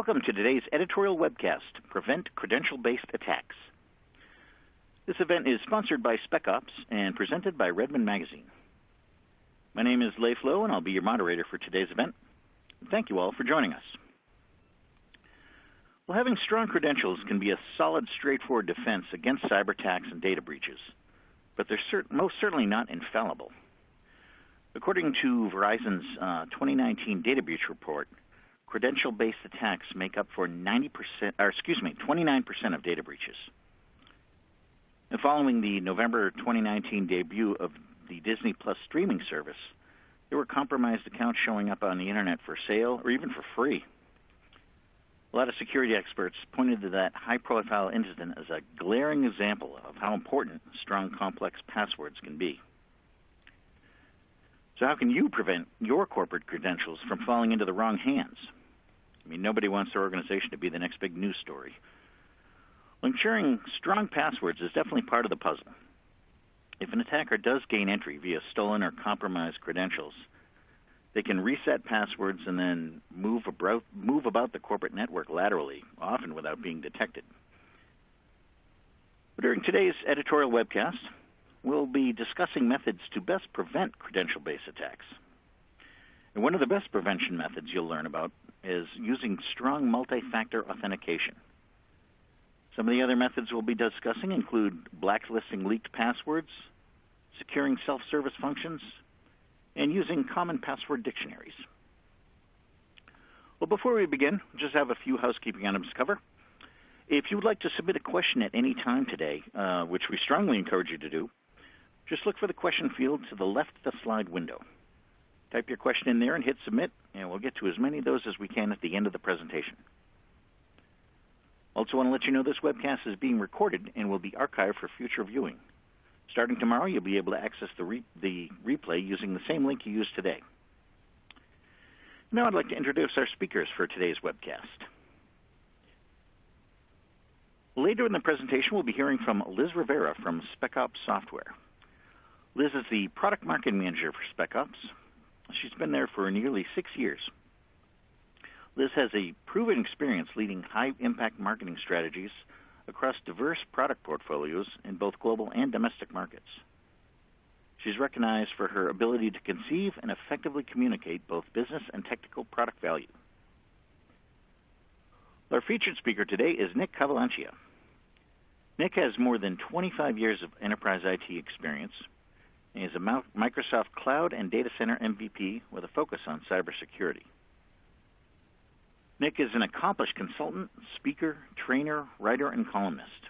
Welcome to today's editorial webcast, Prevent Credential-Based Attacks. This event is sponsored by Specops and presented by Redmond Magazine. My name is Leif Lowe, and I'll be your moderator for today's event. Thank you all for joining us. Well, having strong credentials can be a solid, straightforward defense against cyber attacks and data breaches, but they're most certainly not infallible. According to Verizon's 2019 data breach report, credential-based attacks make up for 29% of data breaches. And following the November 2019 debut of the Disney Plus streaming service, there were compromised accounts showing up on the internet for sale or even for free. A lot of security experts pointed to that high-profile incident as a glaring example of how important strong, complex passwords can be. So how can you prevent your corporate credentials from falling into the wrong hands? I mean, nobody wants their organization to be the next big news story. Well, ensuring strong passwords is definitely part of the puzzle. If an attacker does gain entry via stolen or compromised credentials, they can reset passwords and then move about the corporate network laterally, often without being detected. But during today's editorial webcast, we'll be discussing methods to best prevent credential-based attacks. And one of the best prevention methods you'll learn about is using strong multi-factor authentication. Some of the other methods we'll be discussing include blacklisting leaked passwords, securing self-service functions, and using common password dictionaries. Well, before we begin, we'll just have a few housekeeping items to cover. If you would like to submit a question at any time today, which we strongly encourage you to do, just look for the question field to the left of the slide window. Type your question in there and hit submit, and we'll get to as many of those as we can at the end of the presentation. Also want to let you know this webcast is being recorded and will be archived for future viewing. Starting tomorrow, you'll be able to access the replay using the same link you used today. Now I'd like to introduce our speakers for today's webcast. Later in the presentation, we'll be hearing from Liz Rivera from Specops Software. Liz is the product marketing manager for Specops. She's been there for nearly 6 years. Liz has a proven experience leading high-impact marketing strategies across diverse product portfolios in both global and domestic markets. She's recognized for her ability to conceive and effectively communicate both business and technical product value. Our featured speaker today is Nick CAVALANCIA. Nick has more than 25 years of enterprise IT experience. He is a Microsoft Cloud and Data Center MVP with a focus on cybersecurity. Nick is an accomplished consultant, speaker, trainer, writer, and columnist.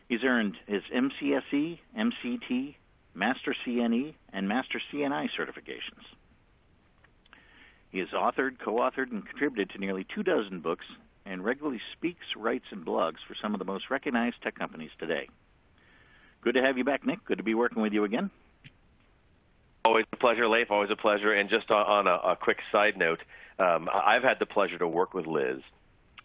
He's earned his MCSE, MCT, Master CNE, and Master CNI certifications. He has authored, co-authored, and contributed to nearly 24 books and regularly speaks, writes, and blogs for some of the most recognized tech companies today. Good to have you back, Nick. Good to be working with you again. Always a pleasure, Leif. Always a pleasure. And just on a quick side note, I've had the pleasure to work with Liz,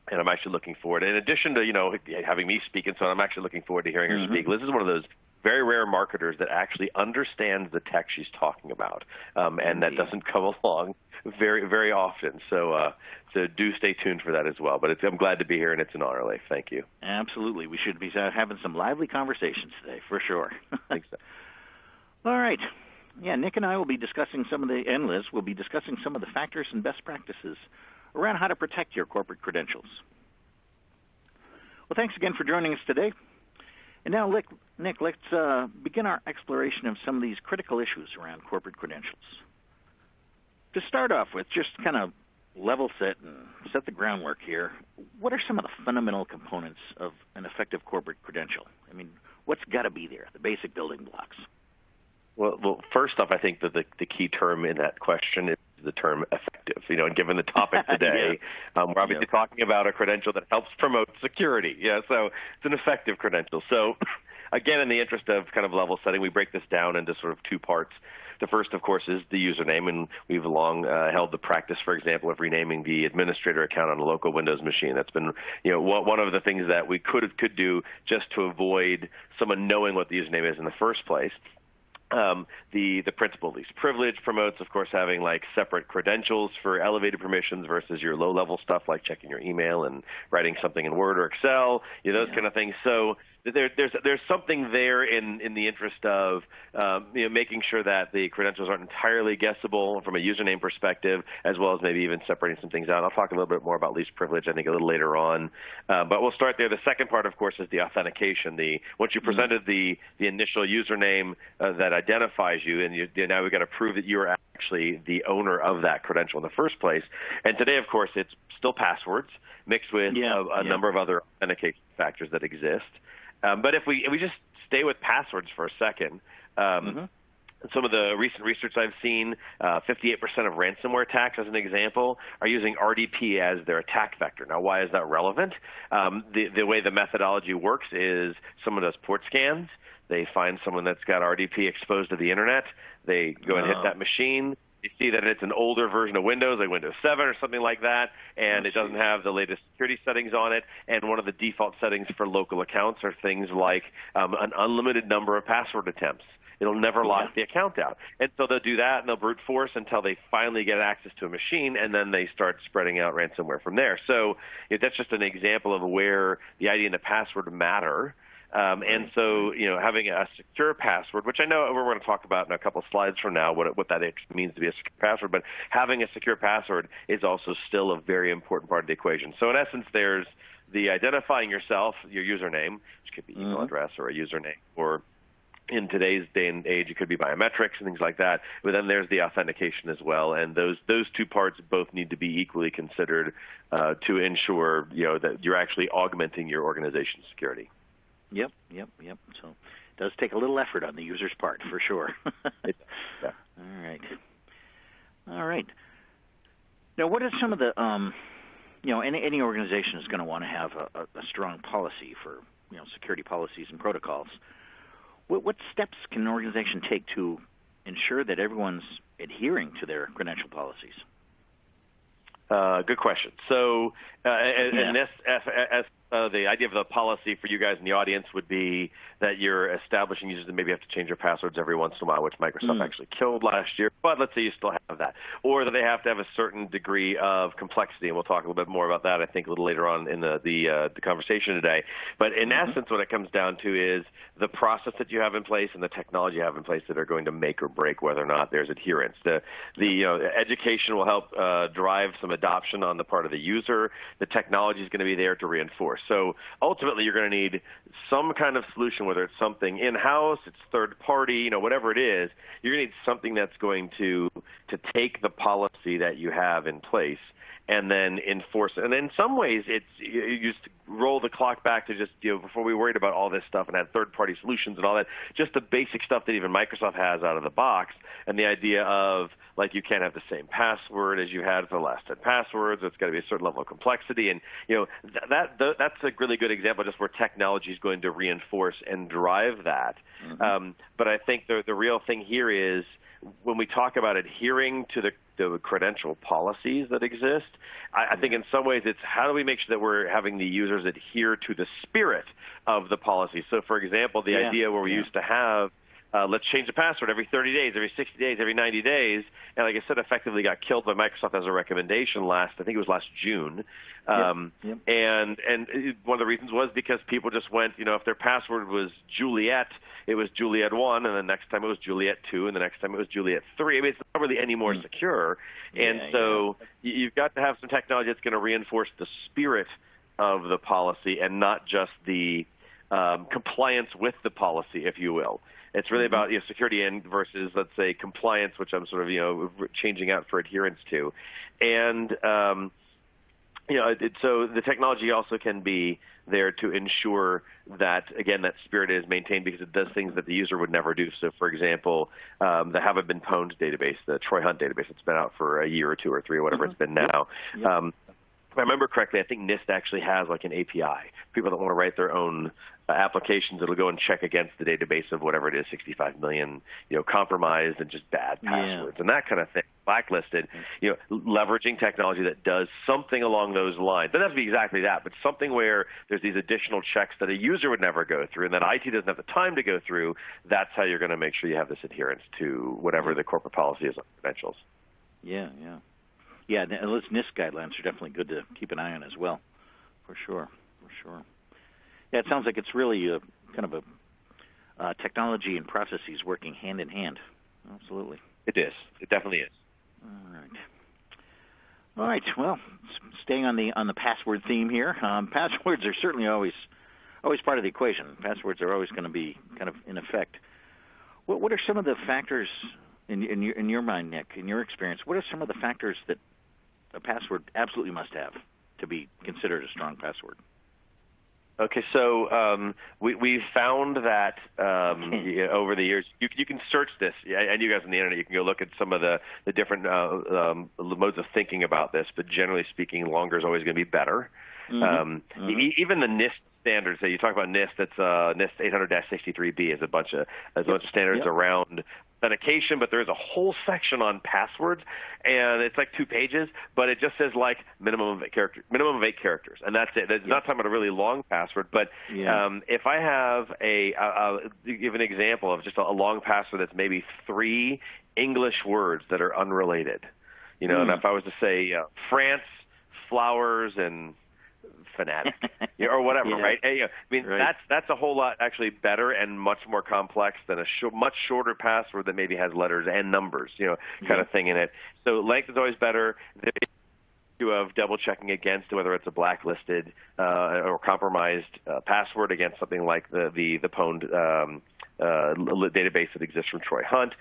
and I'm actually looking forward. In addition to having me speak, and so I'm actually looking forward to hearing her speak. Liz is one of those very rare marketers that actually understands the tech she's talking about, and that doesn't come along very, very often. So do stay tuned for that as well. But I'm glad to be here, and it's an honor, Leif. Thank you. Absolutely. We should be having some lively conversations today, for sure. I think so. All right. Yeah, Nick and I will be discussing and Liz will be discussing some of the factors and best practices around how to protect your corporate credentials. Well, thanks again for joining us today. And now, Nick, let's begin our exploration of some of these critical issues around corporate credentials. To start off with, just kind of level set and set the groundwork here, what are some of the fundamental components of an effective corporate credential? I mean, what's got to be there, the basic building blocks? Well, first off, I think that the key term in that question is the term effective. And given the topic today, we're obviously talking about a credential that helps promote security. Yeah, so it's an effective credential. So, again, in the interest of kind of level setting, we break this down into sort of two parts. The first, of course, is the username, and we've long held the practice, for example, of renaming the administrator account on a local Windows machine. That's been, one of the things that we could do just to avoid someone knowing what the username is in the first place. The principal least privilege promotes, of course, having like separate credentials for elevated permissions versus your low-level stuff like checking your email and writing something in Word or Excel, those kind of things. So there's something there in the interest of making sure that the credentials aren't entirely guessable from a username perspective, as well as maybe even separating some things out. I'll talk a little bit more about least privilege, I think, a little later on. But we'll start there. The second part, of course, is the authentication. Once you presented the initial username that identifies you, and now we've got to prove that you're actually the owner of that credential in the first place. And today, of course, it's still passwords mixed with a number of other authentication factors that exist. But if we just stay with passwords for a second, some of the recent research I've seen, 58% of ransomware attacks, as an example, are using RDP as their attack vector. Now, why is that relevant? The way the methodology works is someone does port scans. They find someone that's got RDP exposed to the internet. They go and hit that machine. You see that it's an older version of Windows, like Windows 7 or something like that, and it doesn't have the latest security settings on it. And one of the default settings for local accounts are things like an unlimited number of password attempts. It'll never lock the account out. And so they'll do that, and they'll brute force until they finally get access to a machine, and then they start spreading out ransomware from there. So that's just an example of where the ID and the password matter. And so, having a secure password, which I know we're going to talk about in a couple of slides from now, what that means to be a secure password, but having a secure password is also still a very important part of the equation. So in essence, there's the identifying yourself, your username, which could be email address or a username, or in today's day and age, it could be biometrics and things like that. But then there's the authentication as well, and those two parts both need to be equally considered to ensure that you're actually augmenting your organization's security. Yep. So it does take a little effort on the user's part, for sure. All right. Now, what are some of the, any organization is going to want to have a strong policy for, security policies and protocols. What steps can an organization take to ensure that everyone's adhering to their credential policies? Good question. So, the idea of the policy for you guys in the audience would be that you're establishing users that maybe have to change their passwords every once in a while, which Microsoft actually killed last year. But let's say you still have that. Or that they have to have a certain degree of complexity, and we'll talk a little bit more about that, I think, a little later on in the conversation today. But in essence, what it comes down to is the process that you have in place and the technology you have in place that are going to make or break whether or not there's adherence. The education will help drive some adoption on the part of the user. The technology is going to be there to reinforce. So ultimately, you're going to need some kind of solution, whether it's something in-house, it's third-party, whatever it is. You're going to need something that's going to take the policy that you have in place and then enforce it. And in some ways, you just roll the clock back to just, before we worried about all this stuff and had third-party solutions and all that, just the basic stuff that even Microsoft has out of the box, and the idea of, like, you can't have the same password as you had for the last 10 passwords. It's got to be a certain level of complexity. And, that's a really good example just where technology is going to reinforce and drive that. But I think the real thing here is when we talk about adhering to the credential policies that exist, I think in some ways it's how do we make sure that we're having the users adhere to the spirit of the policy. So, for example, the idea where we used to have let's change the password every 30 days, every 60 days, every 90 days. And like I said, effectively got killed by Microsoft as a recommendation last June. And one of the reasons was because people just went, if their password was Juliet, it was Juliet 1, and the next time it was Juliet 2, and the next time it was Juliet 3. I mean, it's not really any more secure. And so you've got to have some technology that's going to reinforce the spirit of the policy and not just the compliance with the policy, if you will. It's really about security in versus, let's say, compliance, which I'm sort of changing out for adherence to, and so the technology also can be there to ensure that, again, that spirit is maintained because it does things that the user would never do. So, for example, the Haven't Been Pwned database, the Troy Hunt database, it's been out for a year or two or three or whatever it's been now. if I remember correctly, I think NIST actually has like an API. People that want to write their own applications, it'll go and check against the database of whatever it is, 65 million, compromised and just bad passwords and that kind of thing, blacklisted, leveraging technology that does something along those lines. It doesn't have to be exactly that, but something where there's these additional checks that a user would never go through and that IT doesn't have the time to go through. That's how you're going to make sure you have this adherence to whatever the corporate policy is on credentials. Yeah, those NIST guidelines are definitely good to keep an eye on as well, for sure. Yeah, it sounds like it's really a kind of a technology and processes working hand in hand. Absolutely. It is. It definitely is. All right. Well, staying on the password theme here, passwords are certainly always part of the equation. Passwords are always going to be kind of in effect. What are some of the factors in your mind, Nick, in your experience? What are some of the factors that a password absolutely must have to be considered a strong password? Okay, so we found that over the years, you can search this, and you guys on the internet, you can go look at some of the different modes of thinking about this, but generally speaking, longer is always going to be better. Even the NIST standards that you talk about, NIST, that's NIST 800-63B is a bunch of standards around authentication, but there's a whole section on passwords, and it's like 2 pages, but it just says like minimum of 8 characters, and that's it. It's not talking about a really long password, but if I have I'll give an example of just a long password that's maybe 3 English words that are unrelated, and if I was to say France, flowers, and fanatic, or whatever, right? I mean, that's a whole lot actually better and much more complex than a much shorter password that maybe has letters and numbers, kind of thing in it. So length is always better. The issue of double checking against whether it's a blacklisted or compromised password against something like the pwned database that exists from Troy Hunt.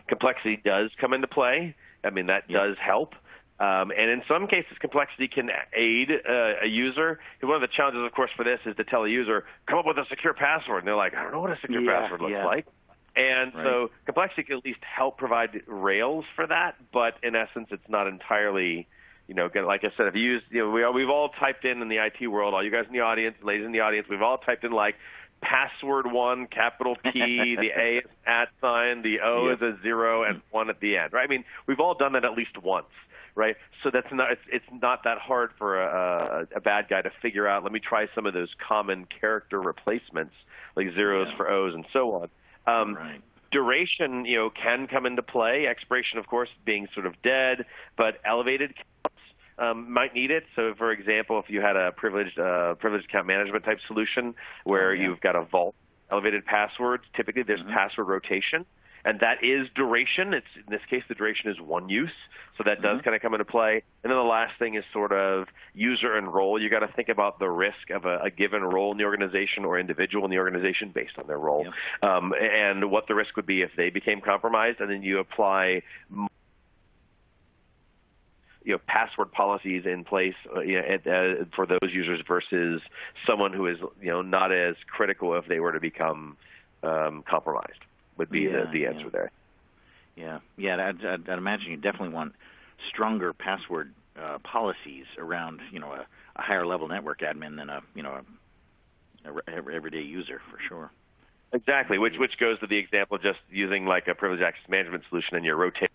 Complexity does come into play. I mean, that does help. And in some cases, complexity can aid a user. And one of the challenges, of course, for this is to tell a user, come up with a secure password. And they're like, I don't know what a secure password looks like. And so complexity can at least help provide rails for that. But in essence, it's not entirely, like I said, if you use, we've all typed in the IT world, all you guys in the audience, ladies in the audience, we've all typed in like password 1, capital P, the A is an @ sign, the O is a 0, and 1 at the end, right? I mean, we've all done that at least once. Right, so it's not that hard for a bad guy to figure out. Let me try some of those common character replacements, like zeros for O's and so on. Duration, can come into play. Expiration, of course, being sort of dead, but elevated counts might need it. So, for example, if you had a privileged account management type solution where you've got a vault elevated passwords, typically there's password rotation. And that is duration. In this case, the duration is 1 use, so that does kind of come into play. And then the last thing is sort of user and role. You got to think about the risk of a given role in the organization or individual in the organization based on their role, and what the risk would be if they became compromised. And then you apply password policies in place for those users versus someone who is not as critical if they were to become compromised. Would be the answer there. I'd imagine you definitely want stronger password policies around a higher level network admin than a everyday user for sure. Exactly, which goes to the example of just using like a privileged access management solution and you're rotating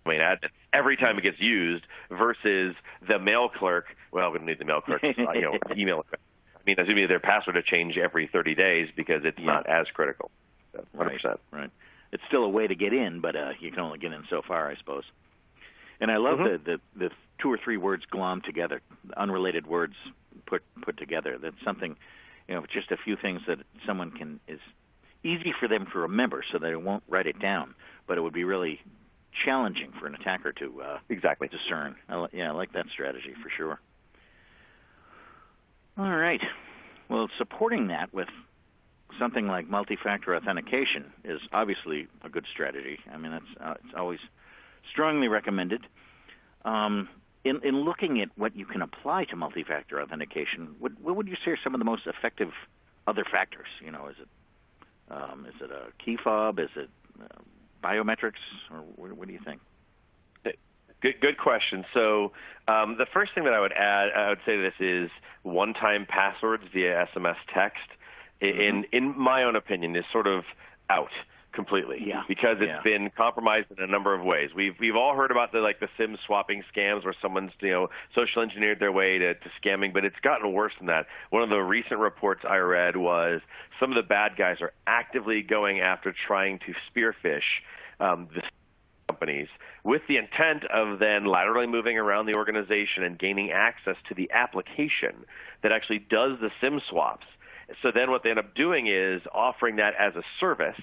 domain admin every time it gets used versus the mail clerk. Well, we don't need the mail clerk, email. I mean, assuming their password to change every 30 days because it's not as critical. 100%. Right. It's still a way to get in, but you can only get in so far, I suppose. And I love the 2 or 3 words glommed together, unrelated words put together. That's something, just a few things that someone is easy for them to remember so they won't write it down, but it would be really challenging for an attacker to discern. I like that strategy for sure. All right. Well, supporting that with something like multi-factor authentication is obviously a good strategy. I mean, it's always strongly recommended. In looking at what you can apply to multi-factor authentication, what would you say are some of the most effective other factors? Is it a key fob? Is it biometrics? Or what do you think? Good question. So the first thing that I would say to this is one-time passwords via SMS text, in my own opinion, is sort of out completely, because it's been compromised in a number of ways. We've all heard about the SIM swapping scams where someone's social engineered their way to scamming, but it's gotten worse than that. One of the recent reports I read was some of the bad guys are actively going after trying to spearfish the companies with the intent of then laterally moving around the organization and gaining access to the application that actually does the SIM swaps. So then what they end up doing is offering that as a service,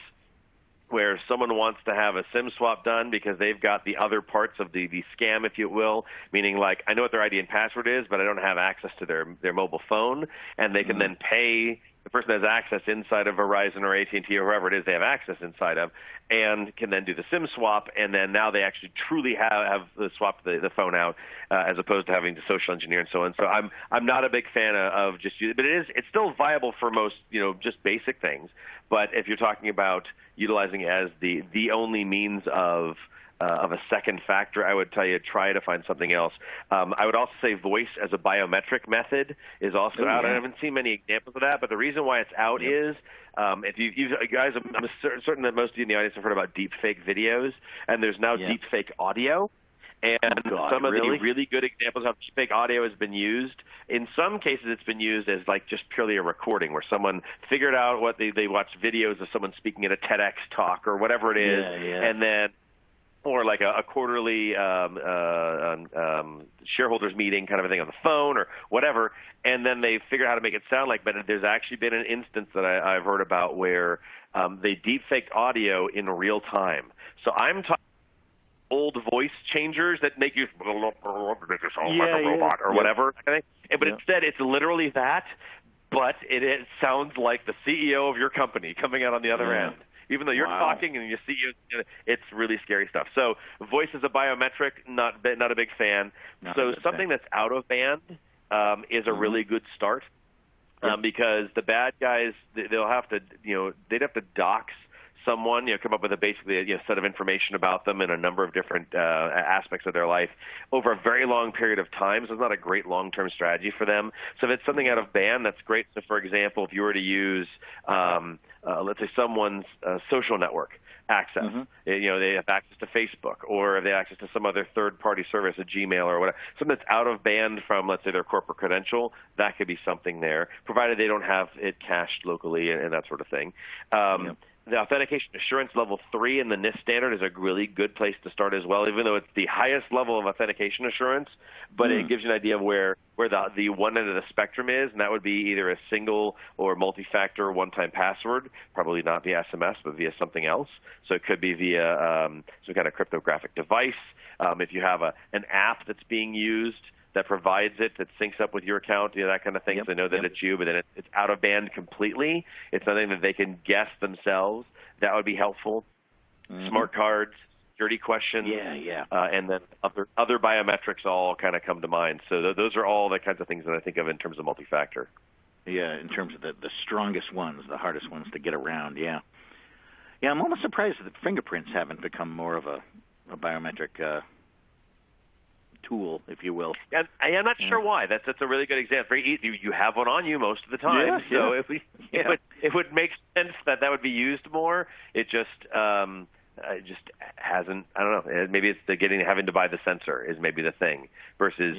where someone wants to have a SIM swap done because they've got the other parts of the scam, if you will, meaning like I know what their ID and password is, but I don't have access to their mobile phone, and they can then pay the person that has access inside of Verizon or AT&T or whoever it is they have access inside of, and can then do the SIM swap, and then now they actually truly have swapped the phone out as opposed to having to social engineer and so on. So I'm not a big fan of just using it, but it's still viable for most just basic things. But if you're talking about utilizing it as the only means of a second factor, I would tell you try to find something else. I would also say voice as a biometric method is also out. I haven't seen many examples of that, but the reason why it's out is if you guys, I'm certain that most of you in the audience have heard about deepfake videos, and there's now deepfake audio. And some of the really good examples of deepfake audio has been used. In some cases, it's been used as just purely a recording where someone figured out what they watched videos of someone speaking at a TEDx talk or whatever it is, and then or like a quarterly shareholders meeting kind of a thing on the phone or whatever, and then they figured out how to make it sound like. But there's actually been an instance that I've heard about where they deepfaked audio in real time. So I'm talking old voice changers that make you sound like a robot or whatever. But instead, it's literally that, but it sounds like the CEO of your company coming out on the other end. Even though you're talking and you see it's really scary stuff. So voice as a biometric, not a big fan. So something that's out of band is a really good start because the bad guys, they'd have to dox someone, come up with basically a set of information about them in a number of different aspects of their life over a very long period of time. So it's not a great long-term strategy for them. So if it's something out of band, that's great. So for example, if you were to use, let's say someone's social network access, they have access to Facebook, or if they have access to some other third-party service, a Gmail or whatever, something that's out of band from, let's say, their corporate credential, that could be something there, provided they don't have it cached locally and that sort of thing. The authentication assurance level 3 in the NIST standard is a really good place to start as well, even though it's the highest level of authentication assurance, but it gives you an idea of where the one end of the spectrum is, and that would be either a single or multi-factor one-time password, probably not via SMS, but via something else. So it could be via some kind of cryptographic device. If you have an app that's being used that provides it, that syncs up with your account, that kind of thing, so they know that it's you, but then it's out of band completely. It's something that they can guess themselves. That would be helpful. Smart cards, security questions, and then other biometrics all kind of come to mind. So those are all the kinds of things that I think of in terms of multi-factor. Yeah, in terms of the strongest ones, the hardest ones to get around, Yeah, I'm almost surprised that fingerprints haven't become more of a biometric tool, if you will. And I'm not sure why. That's a really good example. Very easy. You have one on you most of the time, so it would make sense that would be used more. It just hasn't. I don't know. Maybe it's having to buy the sensor is maybe the thing versus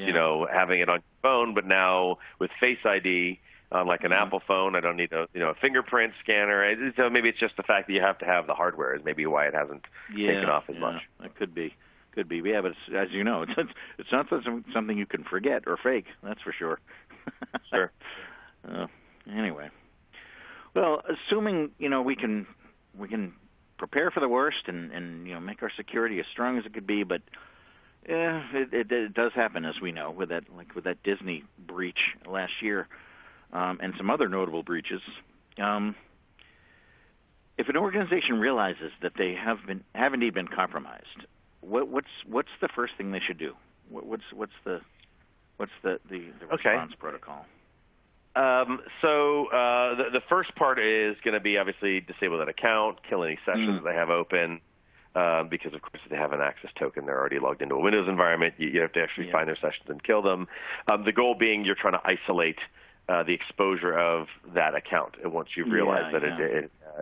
having it on your phone, but now with Face ID. Like an Apple phone, I don't need a fingerprint scanner. So maybe it's just the fact that you have to have the hardware is maybe why it hasn't taken off as much. It could be. Yeah, but as you know, it's not something you can forget or fake. That's for sure. Sure. Anyway, well, assuming we can prepare for the worst and make our security as strong as it could be, but it does happen, as we know, with that Disney breach last year, and some other notable breaches. If an organization realizes that they have indeed been compromised, what's the first thing they should do? What's the response protocol? So the first part is going to be obviously disable that account, kill any sessions they have open, because, of course, if they have an access token, they're already logged into a Windows environment. You have to actually find their sessions and kill them. The goal being you're trying to isolate the exposure of that account once you've realized that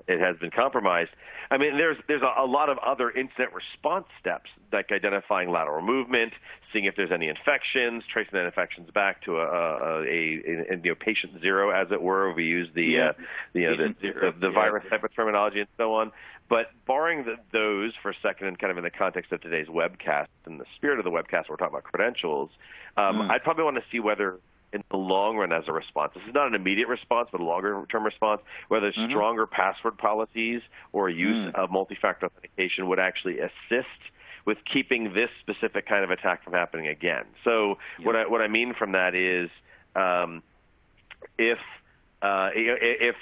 it has been compromised. I mean, there's a lot of other incident response steps, like identifying lateral movement, seeing if there's any infections, tracing that infections back to a patient zero, as it were. We use the virus type of terminology and so on. But barring those for a second, and kind of in the context of today's webcast, in the spirit of the webcast, we're talking about credentials. I'd probably want to see whether, in the long run, as a response, this is not an immediate response, but a longer-term response, whether stronger password policies or use of multi-factor authentication would actually assist with keeping this specific kind of attack from happening again. So what I mean from that is, if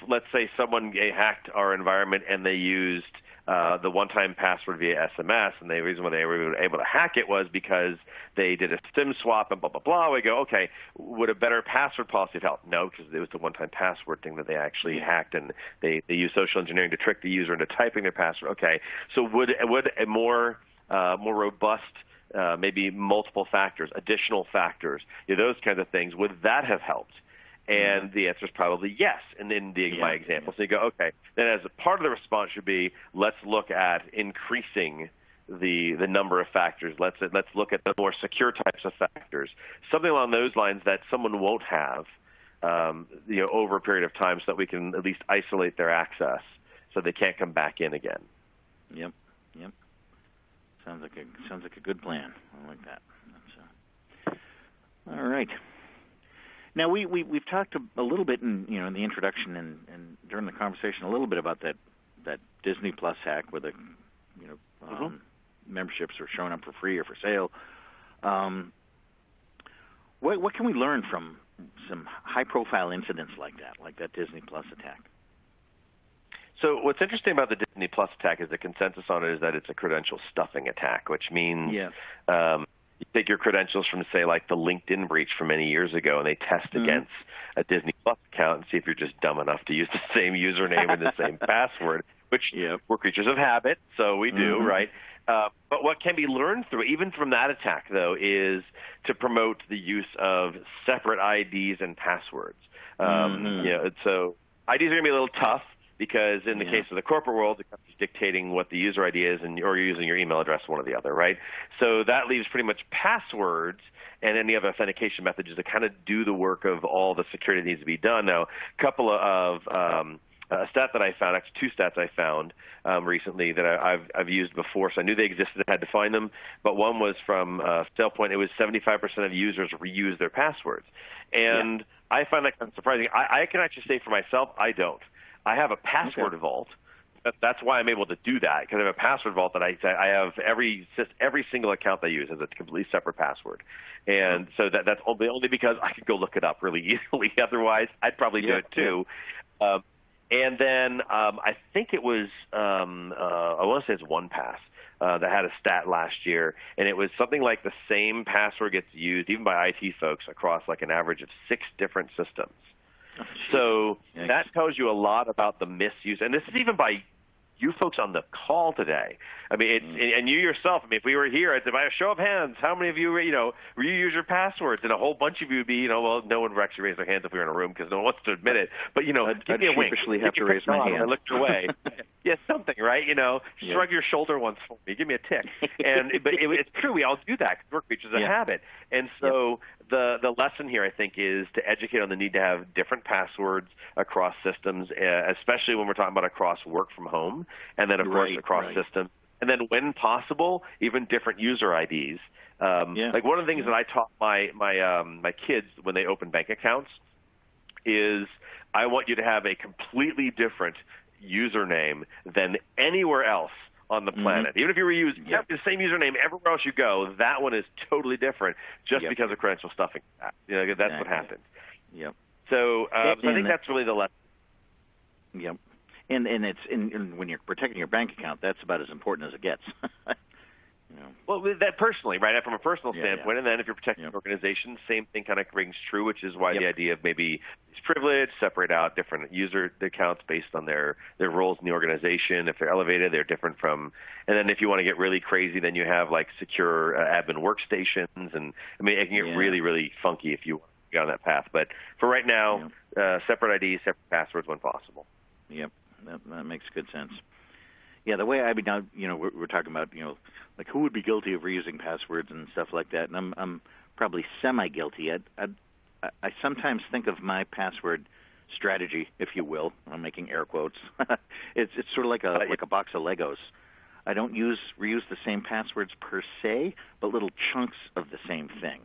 let's say someone hacked our environment and they used the one-time password via SMS, and the reason why they were able to hack it was because they did a SIM swap and blah, blah, blah. We go, okay, would a better password policy help? No, because it was the one-time password thing that they actually hacked, and they used social engineering to trick the user into typing their password. Okay, so would a more robust, maybe multiple factors, additional factors, those kinds of things, would that have helped? And the answer is probably yes. And in my example, so you go, okay, then as a part of the response should be, let's look at increasing the number of factors. Let's look at the more secure types of factors, something along those lines that someone won't have, over a period of time, so that we can at least isolate their access, so they can't come back in again. Yep. Sounds like a good plan. I like that. All right. Now we've talked a little bit in the introduction and during the conversation a little bit about that Disney Plus hack where the memberships are showing up for free or for sale. What can we learn from some high-profile incidents like that Disney Plus attack? So what's interesting about the Disney Plus attack is the consensus on it is that it's a credential stuffing attack, which means you take your credentials from, say, like the LinkedIn breach from many years ago, and they test against a Disney Plus account and see if you're just dumb enough to use the same username and the same password, which we're creatures of habit, so we do, right? But what can be learned through, even from that attack, though, is to promote the use of separate IDs and passwords. So IDs are going to be a little tough, because in the case of the corporate world, the company's dictating what the user ID is, or you're using your email address, one or the other, right? So that leaves pretty much passwords and any other authentication methods to kind of do the work of all the security that needs to be done. Now, a couple of a stat that I found, actually two stats I found recently that I've used before, so I knew they existed, I had to find them, but one was from SailPoint. It was 75% of users reuse their passwords. And I find that kind of surprising. I can actually say for myself, I don't. I have a password vault. That's why I'm able to do that, because I have a password vault that I have every single account I use has a completely separate password. And so that's only because I could go look it up really easily. Otherwise, I'd probably do it too. And then I think it was, I want to say it's OnePass that had a stat last year, and it was something like the same password gets used, even by IT folks, across like an average of 6 different systems. So that tells you a lot about the misuse, and this is even by you folks on the call today. I mean, and you yourself. I mean, if we were here, I'd say, by a show of hands, how many of you, reuse your passwords? And a whole bunch of you would be, well, no one would actually raise their hands if we were in a room because no one wants to admit it. But give me a wink. I'd have to raise my hand. I looked away. Something, right? Shrug your shoulder once for me. Give me a tick. But it's true. We all do that because we're creatures of habit. And so the lesson here, I think, is to educate on the need to have different passwords across systems, especially when we're talking about across work from home, and then, of course, across systems. And then when possible, even different user IDs. Like one of the things that I taught my kids when they open bank accounts is I want you to have a completely different username than anywhere else on the planet. Even if you reuse the same username everywhere else you go, that one is totally different just because of credential stuffing. That's what happens. So I think that's really the lesson. And it's when you're protecting your bank account, that's about as important as it gets. Well, that personally, right? From a personal standpoint, yeah. And then if you're protecting an organization, same thing kind of rings true, which is why the idea of maybe it's privilege, separate out different user accounts based on their roles in the organization. If they're elevated, they're different from. And then if you want to get really crazy, then you have like secure admin workstations, and I mean it can get really, really funky if you want to go on that path. But for right now, separate IDs, separate passwords when possible. Yep, that makes good sense. Yeah, the way I mean, now, we're talking about, like who would be guilty of reusing passwords and stuff like that, and I'm probably semi-guilty. I sometimes think of my password strategy, if you will. I'm making air quotes. It's sort of like a box of Legos. I don't reuse the same passwords per se, but little chunks of the same thing.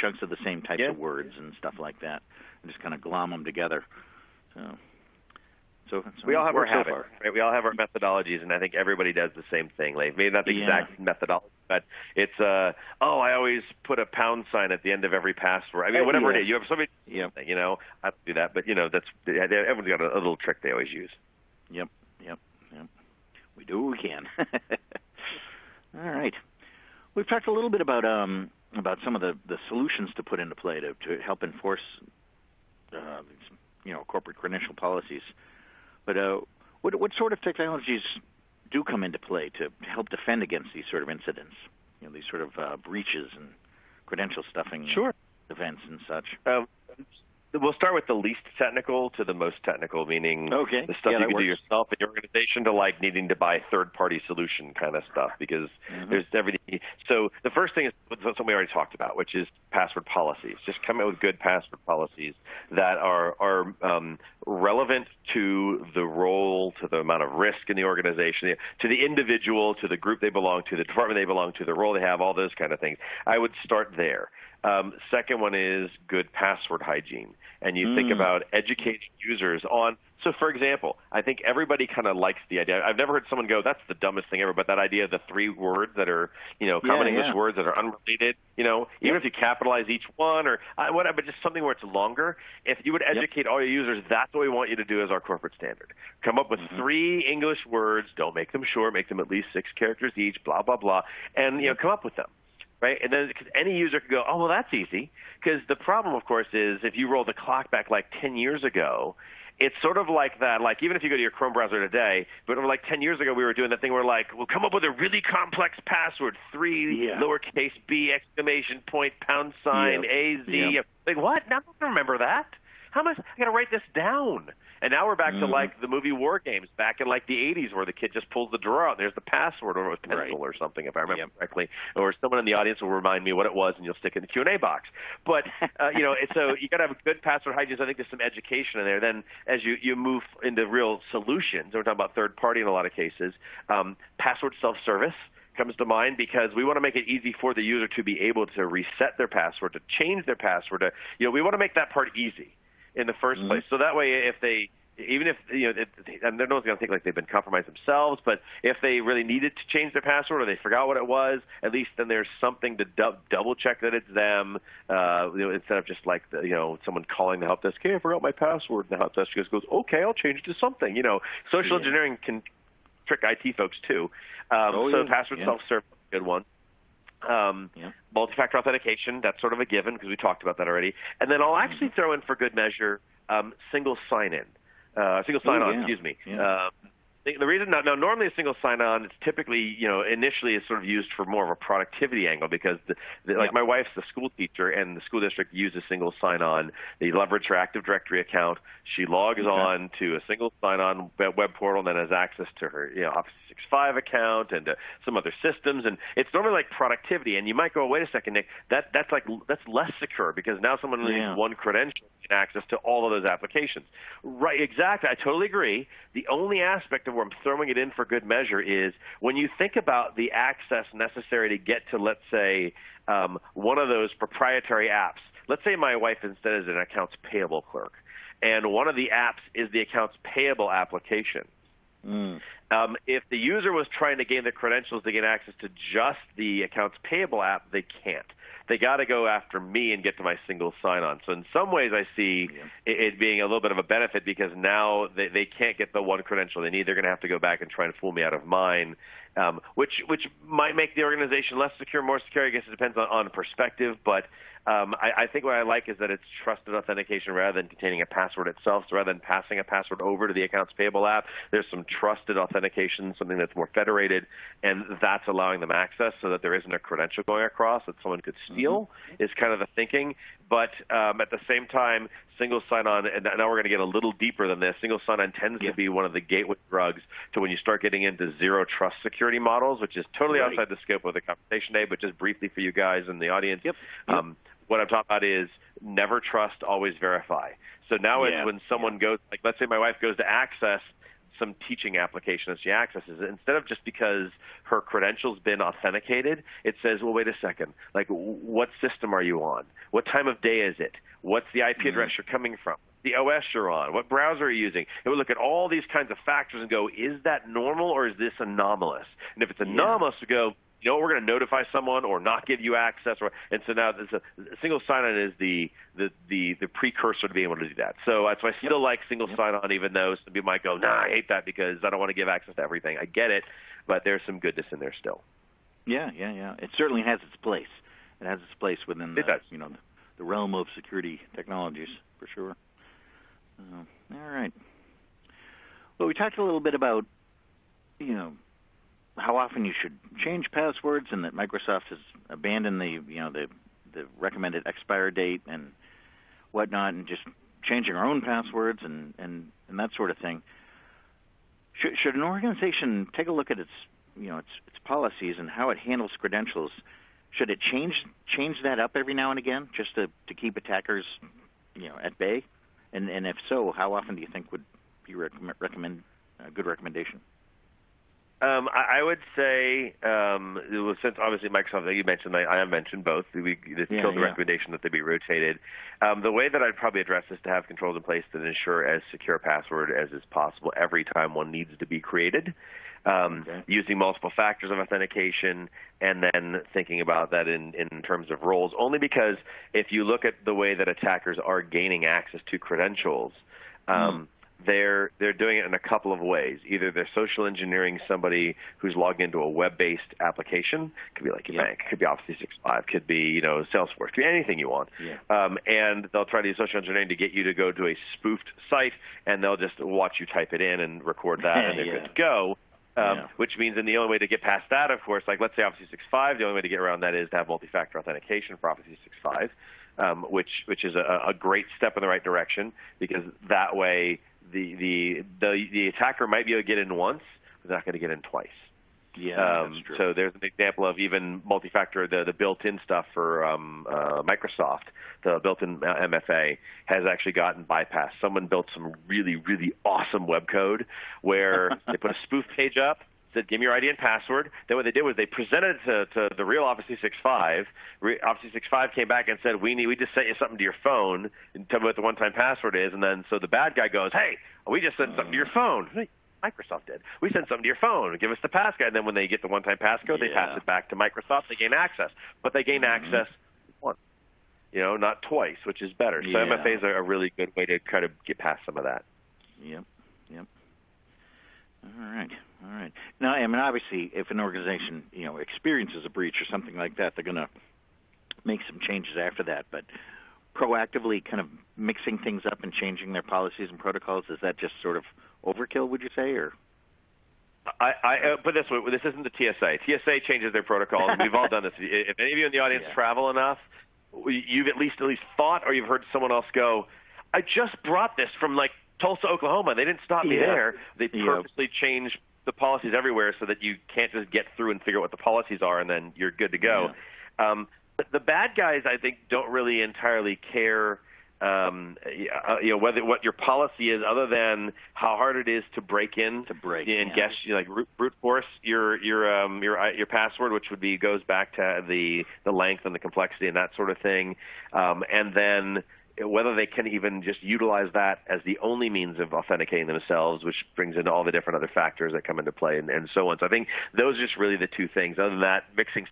Chunks of the same types of words and stuff like that. I just kind of glom them together. So we all have our habits, right? We all have our methodologies, and I think everybody does the same thing. Like maybe not the exact methodology, but it's I always put a pound sign at the end of every password. I mean, whatever it is, you have somebody. I don't do that, but that's everyone's got a little trick they always use. Yep. We do what we can. All right. We've talked a little bit about some of the solutions to put into play to help enforce corporate credential policies. But what sort of technologies do come into play to help defend against these sort of incidents, these sort of breaches and credential stuffing events and such? We'll start with the least technical to the most technical, meaning the stuff you can do yourself in your organization to like needing to buy third-party solution kind of stuff because there's everything. So the first thing is something we already talked about, which is password policies. Just come out with good password policies that are relevant to the role, to the amount of risk in the organization, to the individual, to the group they belong to, the department they belong to, the role they have, all those kind of things. I would start there. Second one is good password hygiene. And you think about educating users on, so for example, I think everybody kind of likes the idea. I've never heard someone go, that's the dumbest thing ever, but that idea of the 3 words that are, common English words that are unrelated, even if you capitalize each one or whatever, just something where it's longer. If you would educate all your users, that's what we want you to do as our corporate standard. Come up with 3 English words, don't make them short, make them at least 6 characters each, blah, blah, blah, and, come up with them. Right? And then any user could go, oh, well, that's easy. Because the problem, of course, is if you roll the clock back like 10 years ago, it's sort of like that, like even if you go to your Chrome browser today, but like 10 years ago we were doing that thing where like, we'll come up with a really complex password, 3 lowercase b, exclamation point, pound sign, A, Z. Like, what? Now I don't remember that. How much? I got to write this down. And now we're back to like the movie War Games back in like the 80s where the kid just pulls the drawer out and there's the password or with pencil or something, if I remember correctly. Or someone in the audience will remind me what it was and you'll stick it in the Q&A box. But, so you got to have a good password hygiene. I think there's some education in there. Then as you move into real solutions, we're talking about third party in a lot of cases, password self-service comes to mind because we want to make it easy for the user to be able to reset their password, to change their password. We want to make that part easy in the first place. So that way, if they, even if, and no one's going to think like they've been compromised themselves, but if they really needed to change their password or they forgot what it was, at least then there's something to double check that it's them, instead of just like, someone calling the help desk, hey, I forgot my password. And the help desk just goes, okay, I'll change it to something. Social engineering can trick IT folks too. Password self-service is a good one. Multi-factor authentication, that's sort of a given because we talked about that already. And then I'll actually throw in for good measure single sign-on. The reason now normally a single sign-on, it's typically, initially is sort of used for more of a productivity angle because my wife's the school teacher and the school district uses single sign-on. They leverage her Active Directory account. She logs on to a single sign-on web portal and then has access to her Office 365 account and some other systems. And it's normally like productivity. And you might go, wait a second, Nick, that's less secure because now someone needs one credential and access to all of those applications. Right, exactly. I totally agree. The only aspect of where I'm throwing it in for good measure is when you think about the access necessary to get to, let's say, one of those proprietary apps. Let's say my wife instead is an accounts payable clerk, and one of the apps is the accounts payable application. If the user was trying to gain the credentials to get access to just the accounts payable app, they can't. They got to go after me and get to my single sign-on. So in some ways I see it being a little bit of a benefit because now they can't get the one credential they need. They're going to have to go back and try and fool me out of mine. which might make the organization less secure, more secure. I guess it depends on perspective, but I think what I like is that it's trusted authentication rather than containing a password itself. So rather than passing a password over to the accounts payable app, there's some trusted authentication, something that's more federated, and that's allowing them access so that there isn't a credential going across that someone could steal is kind of the thinking. But at the same time, single sign-on, and now we're going to get a little deeper than this, single sign-on tends to be one of the gateway drugs to when you start getting into zero trust security models, which is totally outside the scope of the conversation today, but just briefly for you guys in the audience. What I'm talking about is never trust, always verify. So now it's when someone goes, like let's say my wife goes to access some teaching application that she accesses, instead of just because her credential's been authenticated, it says, well, wait a second, like what system are you on? What time of day is it? What's the IP address you're coming from? The OS you're on? What browser are you using? It would look at all these kinds of factors and go, is that normal or is this anomalous? And if it's anomalous, we go, you know, we're going to notify someone or not give you access. And so now a single sign-on is the precursor to being able to do that. So that's why I still like single sign-on, even though some people might go, nah, I hate that because I don't want to give access to everything. I get it, but there's some goodness in there still. Yeah. It certainly has its place. It has its place within the realm of security technologies, for sure. All right. Well, we talked a little bit about, how often you should change passwords, and that Microsoft has abandoned the recommended expire date and whatnot, and just changing our own passwords and that sort of thing. Should an organization take a look at its policies and how it handles credentials? Should it change that up every now and again just to keep attackers at bay? And if so, how often do you think would you recommend a good recommendation? I would say, since obviously Microsoft, you mentioned, I have mentioned both. The recommendation that they be rotated. The way that I'd probably address this to have controls in place to ensure as secure a password as is possible every time one needs to be created, using multiple factors of authentication, and then thinking about that in terms of roles. Only because if you look at the way that attackers are gaining access to credentials, they're doing it in a couple of ways. Either they're social engineering somebody who's logged into a web-based application. Could be like your bank. Could be Office 365. Could be Salesforce. Could be anything you want. And they'll try to use social engineering to get you to go to a spoofed site, and they'll just watch you type it in and record that, and they're good to go. Which means, and the only way to get past that, of course, like let's say Office 365, the only way to get around that is to have multi-factor authentication for Office 365, which is a great step in the right direction, because that way the attacker might be able to get in once, but they're not going to get in twice. That's true. So there's an example of even multi-factor, the built-in stuff for Microsoft, the built-in MFA has actually gotten bypassed. Someone built some really, really awesome web code where they put a spoof page up, said, give me your ID and password. Then what they did was they presented it to the real Office 365. Office 365 came back and said, we just sent you something to your phone, and tell me what the one-time password is. And then so the bad guy goes, hey, we just sent something to your phone. Microsoft did. We sent something to your phone. Give us the passcode. And then when they get the one-time passcode, they pass it back to Microsoft. They gain access. But they gain access once, not twice, which is better. So MFAs are a really good way to try to get past some of that. Yep. All right. Now, I mean, obviously, if an organization, experiences a breach or something like that, they're going to make some changes after that. But proactively kind of mixing things up and changing their policies and protocols, is that just sort of overkill, would you say, or? I put it this way, this isn't the TSA. TSA changes their protocols. We've all done this. If any of you in the audience travel enough, you've at least thought, or you've heard someone else go, I just brought this from Tulsa, Oklahoma. They didn't stop me there. They purposely changed the policies everywhere so that you can't just get through and figure out what the policies are and then you're good to go. But the bad guys, I think, don't really entirely care whether what your policy is, other than how hard it is to break in and guess, brute force your password, which goes back to the length and the complexity and that sort of thing, and then whether they can even just utilize that as the only means of authenticating themselves, which brings in all the different other factors that come into play and so on. So I think those are just really the two things. Other than that, mixing.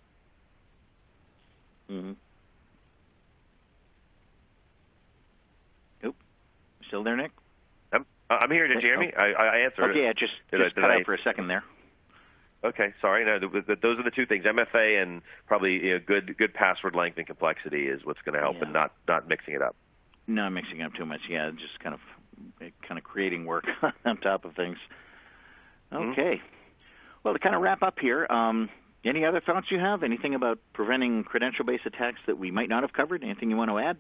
Oop. Still there, Nick? I'm here. Did you hear me? I answered. Okay, it just cut out for a second there. Okay, sorry. No, those are the two things. MFA and probably good password length and complexity is what's going to help, and not mixing it up. Not mixing it up too much. Yeah, just kind of creating work on top of things. Okay. Well, to kind of wrap up here, any other thoughts you have? Anything about preventing credential-based attacks that we might not have covered? Anything you want to add?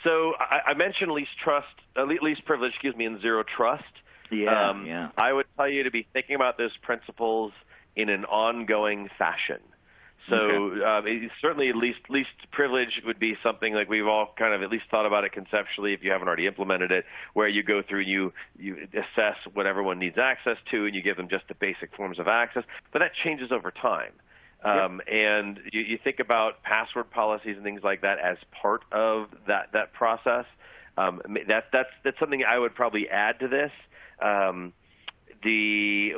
So I mentioned least privilege, and zero trust. Yeah. I would tell you to be thinking about those principles in an ongoing fashion. So certainly least privilege would be something like we've all kind of at least thought about it conceptually if you haven't already implemented it, where you go through and you assess what everyone needs access to and you give them just the basic forms of access. But that changes over time. And you think about password policies and things like that as part of that process. That's something I would probably add to this.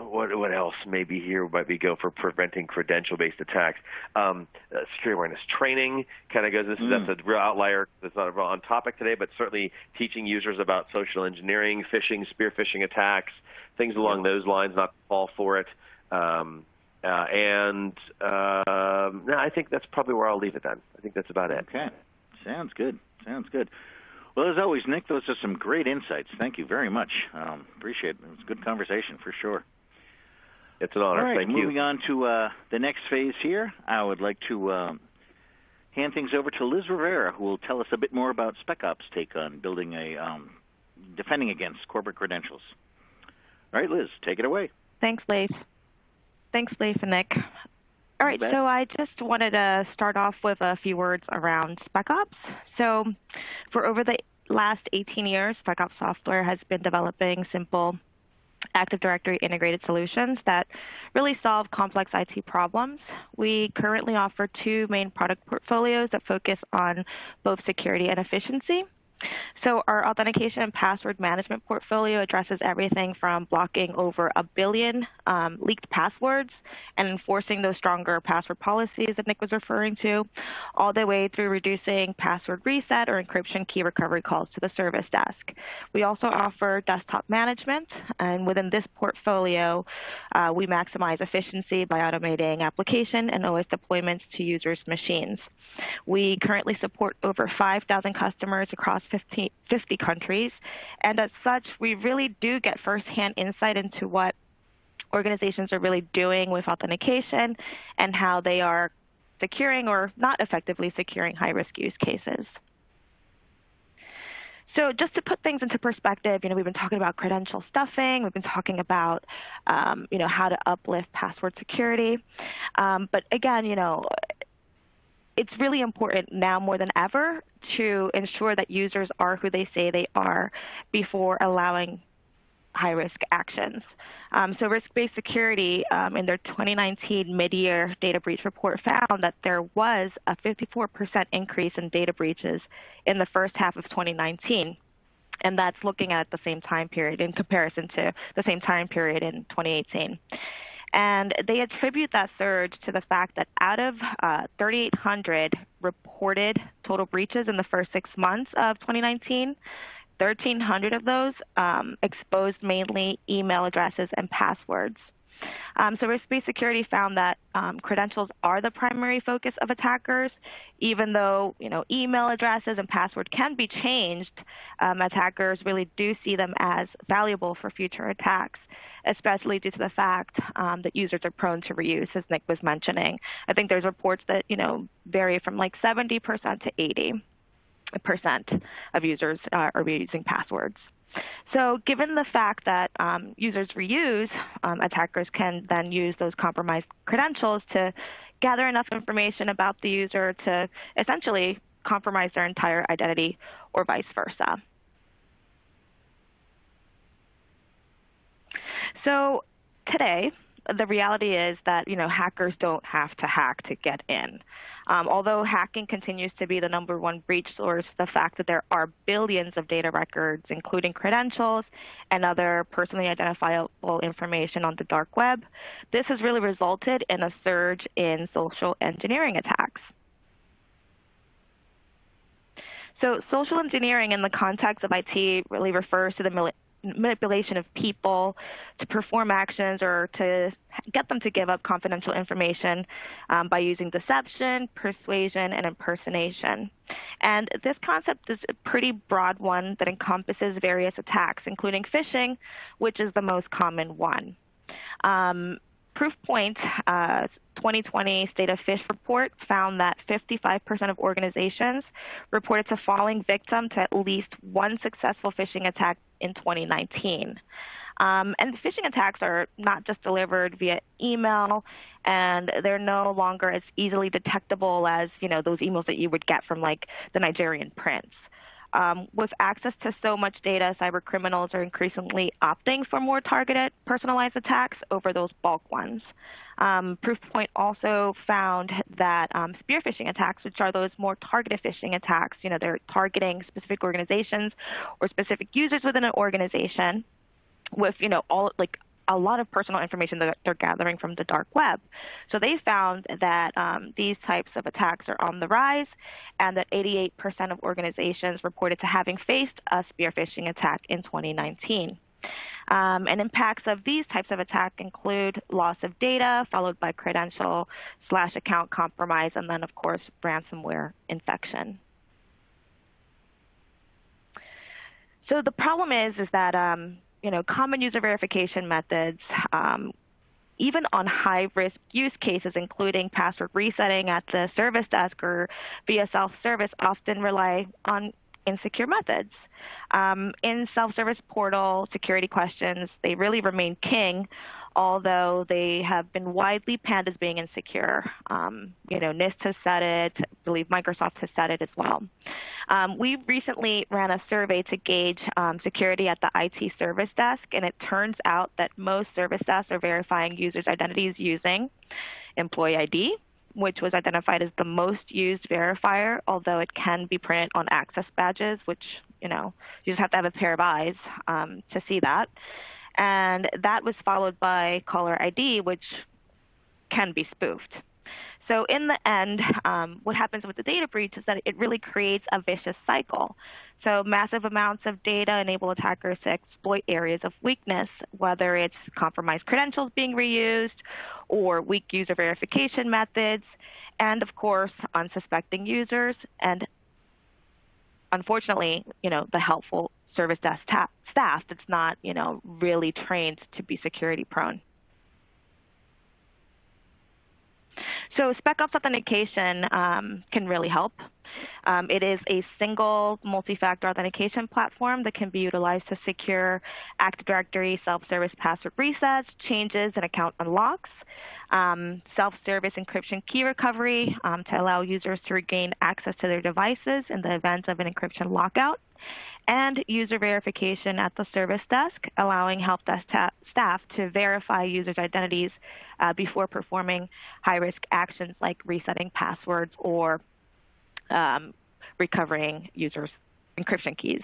What else maybe here might we go for preventing credential-based attacks? Security awareness training kind of goes. That's a real outlier. It's not on topic today, but certainly teaching users about social engineering, phishing, spear phishing attacks, things along those lines. Not to fall for it. I think that's probably where I'll leave it then. I think that's about it. Okay. Sounds good. Well, as always, Nick, those are some great insights. Thank you very much. Appreciate it. It was a good conversation for sure. It's an honor. All right, Thank you. moving on to the next phase here, I would like to hand things over to Liz Rivera, who will tell us a bit more about Specops' take on building defending against corporate credentials. All right, Liz, take it away. Thanks, Leif and Nick. All right, so I just wanted to start off with a few words around Specops. So for over the last 18 years, Specops Software has been developing simple Active Directory integrated solutions that really solve complex IT problems. We currently offer two main product portfolios that focus on both security and efficiency. So our authentication and password management portfolio addresses everything from blocking over 1 billion leaked passwords and enforcing those stronger password policies that Nick was referring to, all the way through reducing password reset or encryption key recovery calls to the service desk. We also offer desktop management, and within this portfolio, we maximize efficiency by automating application and OS deployments to users' machines. We currently support over 5,000 customers across 50 countries, and as such, we really do get firsthand insight into what organizations are really doing with authentication and how they are securing or not effectively securing high-risk use cases. So just to put things into perspective, we've been talking about credential stuffing. We've been talking about, how to uplift password security. But again, it's really important now more than ever to ensure that users are who they say they are before allowing high-risk actions. So risk-based security in their 2019 mid-year data breach report found that there was a 54% increase in data breaches in the first half of 2019. And that's looking at the same time period in comparison to the same time period in 2018. And they attribute that surge to the fact that out of 3,800 reported total breaches in the first 6 months of 2019, 1,300 of those exposed mainly email addresses and passwords. So risk-based security found that credentials are the primary focus of attackers. Even though email addresses and password can be changed, attackers really do see them as valuable for future attacks, especially due to the fact that users are prone to reuse, as Nick was mentioning. I think there's reports that vary from like 70% to 80% of users are reusing passwords. So given the fact that users reuse, attackers can then use those compromised credentials to gather enough information about the user to essentially compromise their entire identity or vice versa. So today, the reality is that hackers don't have to hack to get in. Although hacking continues to be the #1 breach source, the fact that there are billions of data records, including credentials and other personally identifiable information on the dark web, this has really resulted in a surge in social engineering attacks. So social engineering in the context of IT really refers to the manipulation of people to perform actions or to get them to give up confidential information by using deception, persuasion, and impersonation. And this concept is a pretty broad one that encompasses various attacks, including phishing, which is the most common one. Proofpoint 2020 State of Phish report found that 55% of organizations reported to falling victim to at least one successful phishing attack in 2019. And phishing attacks are not just delivered via email, and they're no longer as easily detectable as, those emails that you would get from like the Nigerian prince. With access to so much data, cyber criminals are increasingly opting for more targeted, personalized attacks over those bulk ones. Proofpoint also found that spear phishing attacks, which are those more targeted phishing attacks, they're targeting specific organizations or specific users within an organization with, a lot of personal information that they're gathering from the dark web. So they found that these types of attacks are on the rise, and that 88% of organizations reported to having faced a spear phishing attack in 2019. And impacts of these types of attack include loss of data, followed by credential/account compromise, and then, of course, ransomware infection. So the problem is that common user verification methods, even on high-risk use cases, including password resetting at the service desk or via self-service, often rely on insecure methods. In self-service portal security questions, they really remain king, although they have been widely panned as being insecure. NIST has said it. I believe Microsoft has said it as well. We recently ran a survey to gauge security at the IT service desk, and it turns out that most service desks are verifying users' identities using employee ID, which was identified as the most used verifier, although it can be printed on access badges, which, you just have to have a pair of eyes to see that. And that was followed by caller ID, which can be spoofed. So in the end, what happens with the data breach is that it really creates a vicious cycle. So massive amounts of data enable attackers to exploit areas of weakness, whether it's compromised credentials being reused or weak user verification methods, and of course, unsuspecting users, and unfortunately, the helpful service desk staff that's not, really trained to be security prone. So Specops Authentication can really help. It is a single multi-factor authentication platform that can be utilized to secure Active Directory self-service password resets, changes, and account unlocks, self-service encryption key recovery to allow users to regain access to their devices in the event of an encryption lockout, and user verification at the service desk, allowing help desk staff to verify users' identities before performing high-risk actions like resetting passwords or recovering users' encryption keys.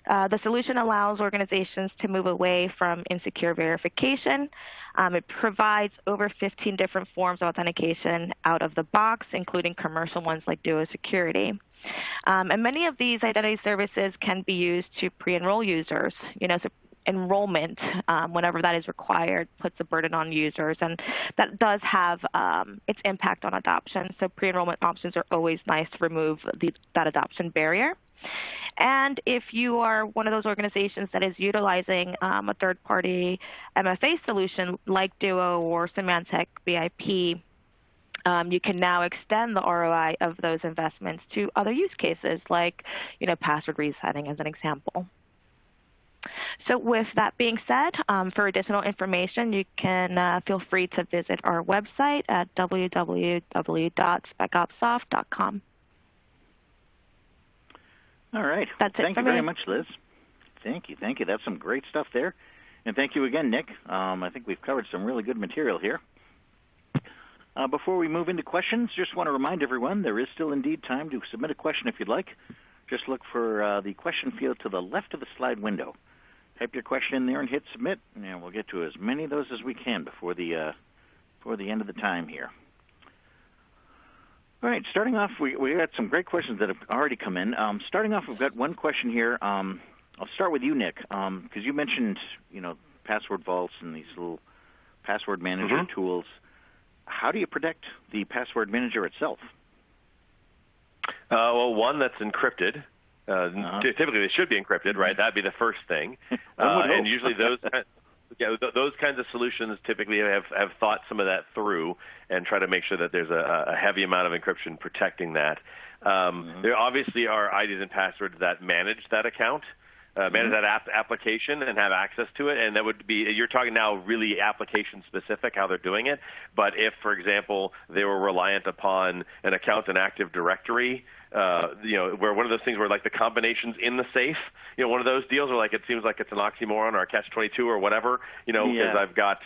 The solution allows organizations to move away from insecure verification. It provides over 15 different forms of authentication out of the box, including commercial ones like Duo Security. And many of these identity services can be used to pre-enroll users. So enrollment, whenever that is required, puts a burden on users, and that does have its impact on adoption. So pre-enrollment options are always nice to remove that adoption barrier. And if you are one of those organizations that is utilizing a third-party MFA solution like Duo or Symantec BIP, you can now extend the ROI of those investments to other use cases like, password resetting as an example. So with that being said, for additional information, you can feel free to visit our website at www.specopssoft.com. All right. That's it. Thank you very much, Liz. Thank you. That's some great stuff there. And thank you again, Nick. I think we've covered some really good material here. Before we move into questions, just want to remind everyone there is still indeed time to submit a question if you'd like. Just look for the question field to the left of the slide window. Type your question in there and hit submit, and we'll get to as many of those as we can before the end of the time here. All right, starting off, we got some great questions that have already come in. Starting off, we've got one question here on I'll start with you, Nick, because you mentioned, password vaults and these little password manager tools. How do you protect the password manager itself? Well, one that's encrypted. Typically, they should be encrypted, right? That'd be the first thing. And usually those kinds of solutions typically have thought some of that through and try to make sure that there's a heavy amount of encryption protecting that. There obviously are IDs and passwords that manage that account, manage that application and have access to it. And that would be, you're talking now really application specific, how they're doing it. But if, for example, they were reliant upon an account in Active Directory, where one of those things where like the combinations in the safe, one of those deals where like it seems like it's an oxymoron or a catch-22 or whatever, because I want to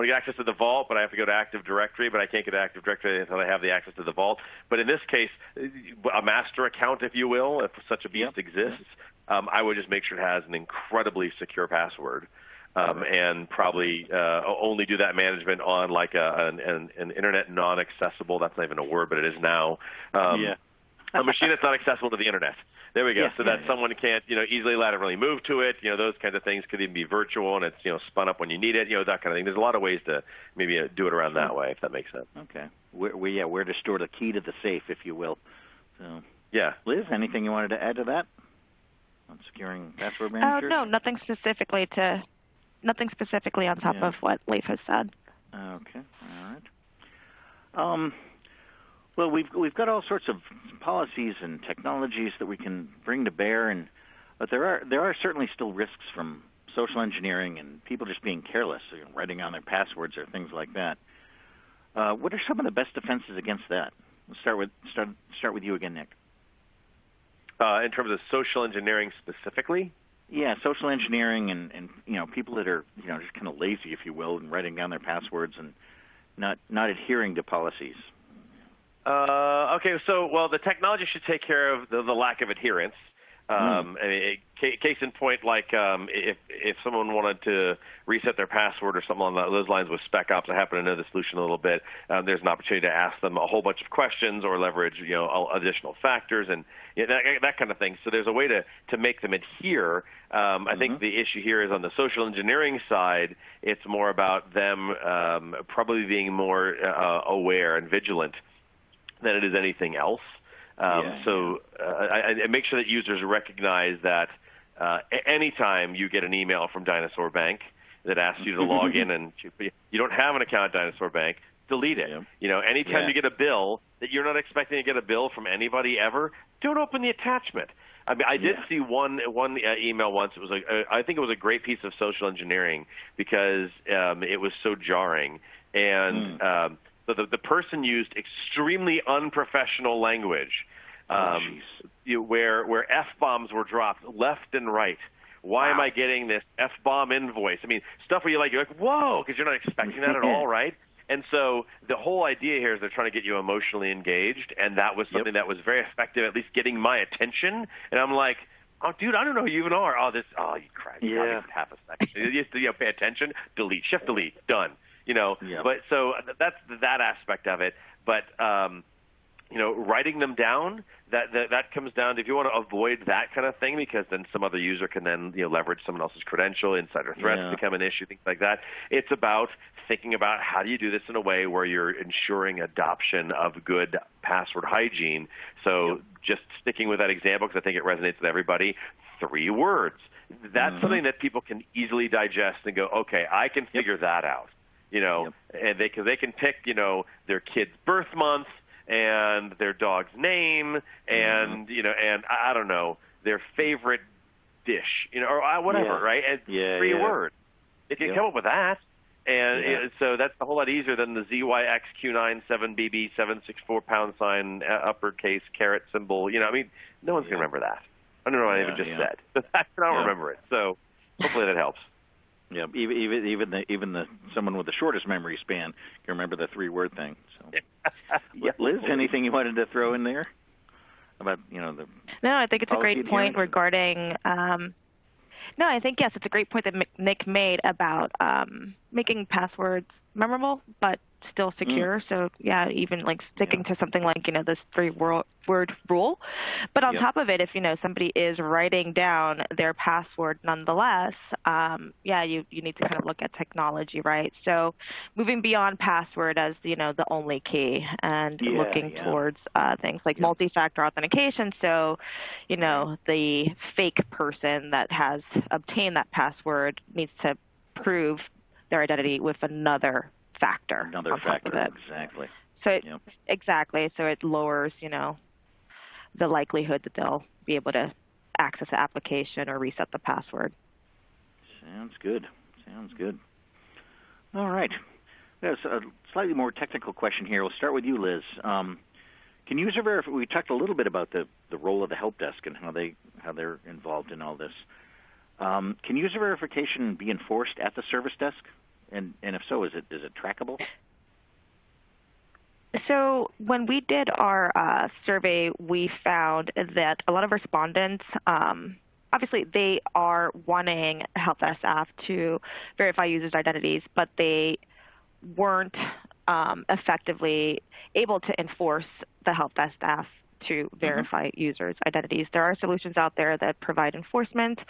get access to the vault, but I have to go to Active Directory, but I can't get to Active Directory until I have the access to the vault. But in this case, a master account, if you will, if such a beast exists, I would just make sure it has an incredibly secure password. And probably only do that management on like an internet non-accessible, that's not even a word, but it is now, a machine that's not accessible to the internet. There we go. So that someone can't, easily laterally move to it. Those kinds of things could even be virtual and it's, spun up when you need it, that kind of thing. There's a lot of ways to maybe do it around that way, if that makes sense. Okay. Where to store the key to the safe, if you will. So, yeah. Liz, anything you wanted to add to that on securing password managers? No, nothing specifically on top of what Leif has said. Okay. All right. Well, we've got all sorts of policies and technologies that we can bring to bear, but there are certainly still risks from social engineering and people just being careless, writing on their passwords or things like that. What are some of the best defenses against that? We'll start with you again, Nick. In terms of social engineering specifically? Yeah, social engineering and people that are just kind of lazy, if you will, and writing down their passwords and not adhering to policies. Okay, so the technology should take care of the lack of adherence. I mean, case in point, like if someone wanted to reset their password or something along those lines with Specops, I happen to know the solution a little bit. There's an opportunity to ask them a whole bunch of questions or leverage, additional factors and that kind of thing. So there's a way to make them adhere. I think the issue here is on the social engineering side. It's more about them probably being more aware and vigilant than it is anything else. So I make sure that users recognize that anytime you get an email from Dinosaur Bank that asks you to log in and you don't have an account at Dinosaur Bank, delete it. Anytime you get a bill that you're not expecting to get a bill from anybody ever, don't open the attachment. I mean, I did see one email once. It was I think it was a great piece of social engineering because it was so jarring and. So the person used extremely unprofessional language, where F-bombs were dropped left and right. Why am I getting this F-bomb invoice? I mean, stuff where you're like, whoa, because you're not expecting that at all, right? And so the whole idea here is they're trying to get you emotionally engaged, and that was something that was very effective, at least getting my attention. And I'm like, oh, dude, I don't know who you even are. You crap. Yeah. Half a second. You just pay attention, delete, shift delete, done. But so that's that aspect of it. But writing them down, that comes down to if you want to avoid that kind of thing, because then some other user can then leverage someone else's credential, insider threats become an issue, things like that. It's about thinking about how do you do this in a way where you're ensuring adoption of good password hygiene. So just sticking with that example, because I think it resonates with everybody, 3 words. That's something that people can easily digest and go, okay, I can figure that out. And they can pick, their kid's birth month and their dog's name and, and I don't know, their favorite dish, or whatever, right? And 3 words. They can come up with that. And so that's a whole lot easier than the ZYX977BB764 # uppercase caret symbol. I mean, no one's going to remember that. I don't know what I even just said. But I don't remember it. So hopefully that helps. Yeah, even the someone with the shortest memory span can remember the 3-word thing. So, Liz, anything you wanted to throw in there about the? No, I think it's a great point regarding. No, I think it's a great point that Nick made about making passwords memorable, but still secure. So yeah, even like sticking to something like, this 3-word rule. But on top of it, if, somebody is writing down their password nonetheless, you need to kind of look at technology, right? So moving beyond password as, the only key and looking towards things like multi-factor authentication. So, the fake person that has obtained that password needs to prove their identity with another factor. Another factor, exactly. So exactly. So it lowers, the likelihood that they'll be able to access the application or reset the password. Sounds good. All right. There's a slightly more technical question here. We'll start with you, Liz. Can user verify? We talked a little bit about the role of the help desk and how they're involved in all this. Can user verification be enforced at the service desk? And if so, is it trackable? So when we did our survey, we found that a lot of respondents, obviously they are wanting help desk staff to verify users' identities, but they weren't effectively able to enforce the help desk staff to verify users' identities. There are solutions out there that provide enforcement.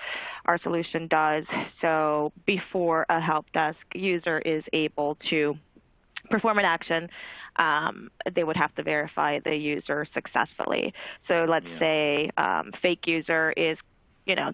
Our solution does. So before a help desk user is able to perform an action, they would have to verify the user successfully. So let's say fake user is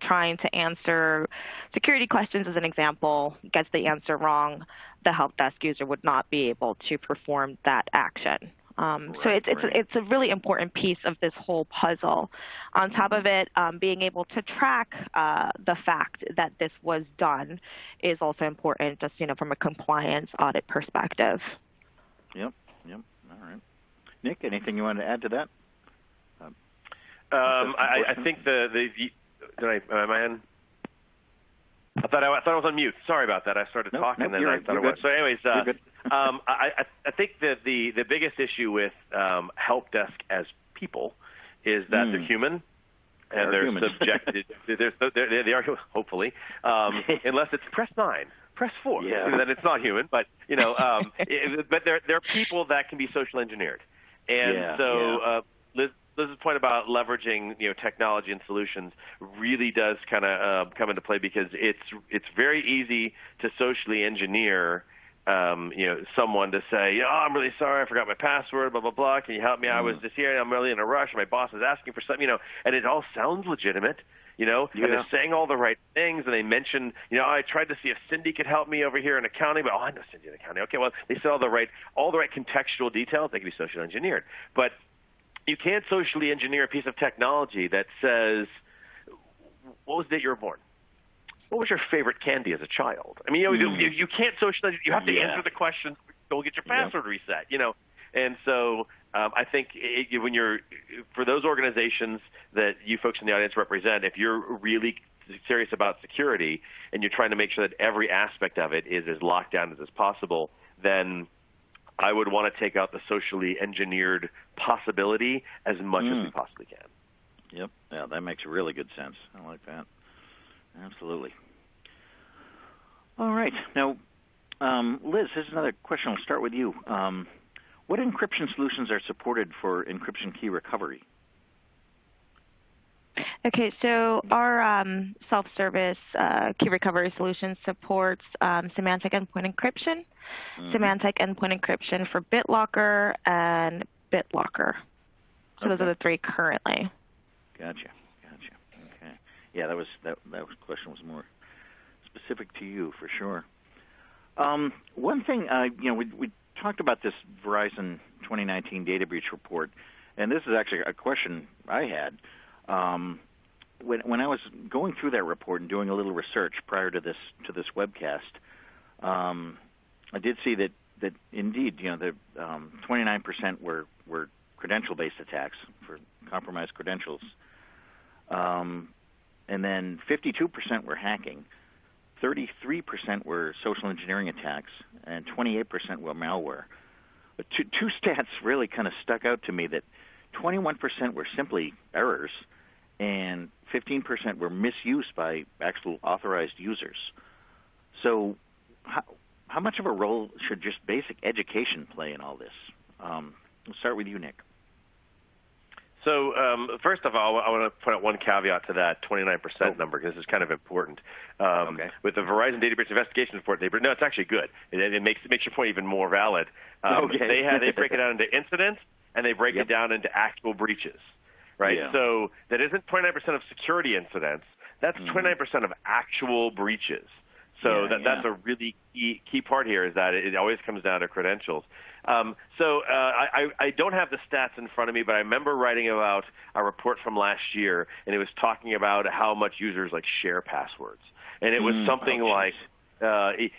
trying to answer security questions as an example, gets the answer wrong, the help desk user would not be able to perform that action. So it's a really important piece of this whole puzzle. On top of it, being able to track the fact that this was done is also important, just from a compliance audit perspective. Yep. All right. Nick, anything you want to add to that? I think am I in? I thought I was on mute. Sorry about that. I started talking, and then I thought it was. So, anyways, I think that the biggest issue with help desk as people is that they're human, and they're subjected. They are hopefully, unless it's press 9, press 4. Then it's not human, but but they're people that can be social engineered, and Liz's point about leveraging technology and solutions really does kind of come into play, because it's very easy to socially engineer someone to say, I'm really sorry, I forgot my password, blah blah blah, can you help me? I was just here, I'm really in a rush, my boss is asking for something, and it all sounds legitimate. And they're saying all the right things, and they mention, I tried to see if Cindy could help me over here in accounting, but I know Cindy in accounting. Okay, well, they said all the right contextual details. They can be socially engineered, but you can't socially engineer a piece of technology that says, what was the date you were born? What was your favorite candy as a child? I mean, you can't socially. You have to answer the questions. Go get your password reset. And so I think when you're, for those organizations that you folks in the audience represent, if you're really serious about security and you're trying to make sure that every aspect of it is as locked down as possible, then I would want to take out the socially engineered possibility as much as we possibly can. Yep. Yeah, that makes really good sense. I like that. Absolutely. All right. Now, Liz, here's another question. I'll start with you. What encryption solutions are supported for encryption key recovery? Okay, so our self-service key recovery solution supports semantic endpoint encryption, semantic endpoint encryption for BitLocker and BitLocker. So those are the three currently. Gotcha. Okay. Yeah, that question was more specific to you for sure. One thing, we talked about this Verizon 2019 data breach report, and this is actually a question I had. When I was going through that report and doing a little research prior to this webcast, I did see that indeed, the 29% were credential-based attacks for compromised credentials, and then 52% were hacking, 33% were social engineering attacks, and 28% were malware. But two stats really kind of stuck out to me, that 21% were simply errors, and 15% were misused by actual authorized users. So how much of a role should just basic education play in all this? We'll start with you, Nick. So first of all, I want to put out one caveat to that 29% number, because this is kind of important. With the Verizon data breach investigation report, no, it's actually good. It makes your point even more valid. They break it down into incidents, and they break it down into actual breaches, right? Yeah. So that isn't 29% of security incidents. That's 29% of actual breaches. So that's a really key part here, is that it always comes down to credentials. I don't have the stats in front of me, but I remember writing about a report from last year, and it was talking about how much users share passwords. And it was something like,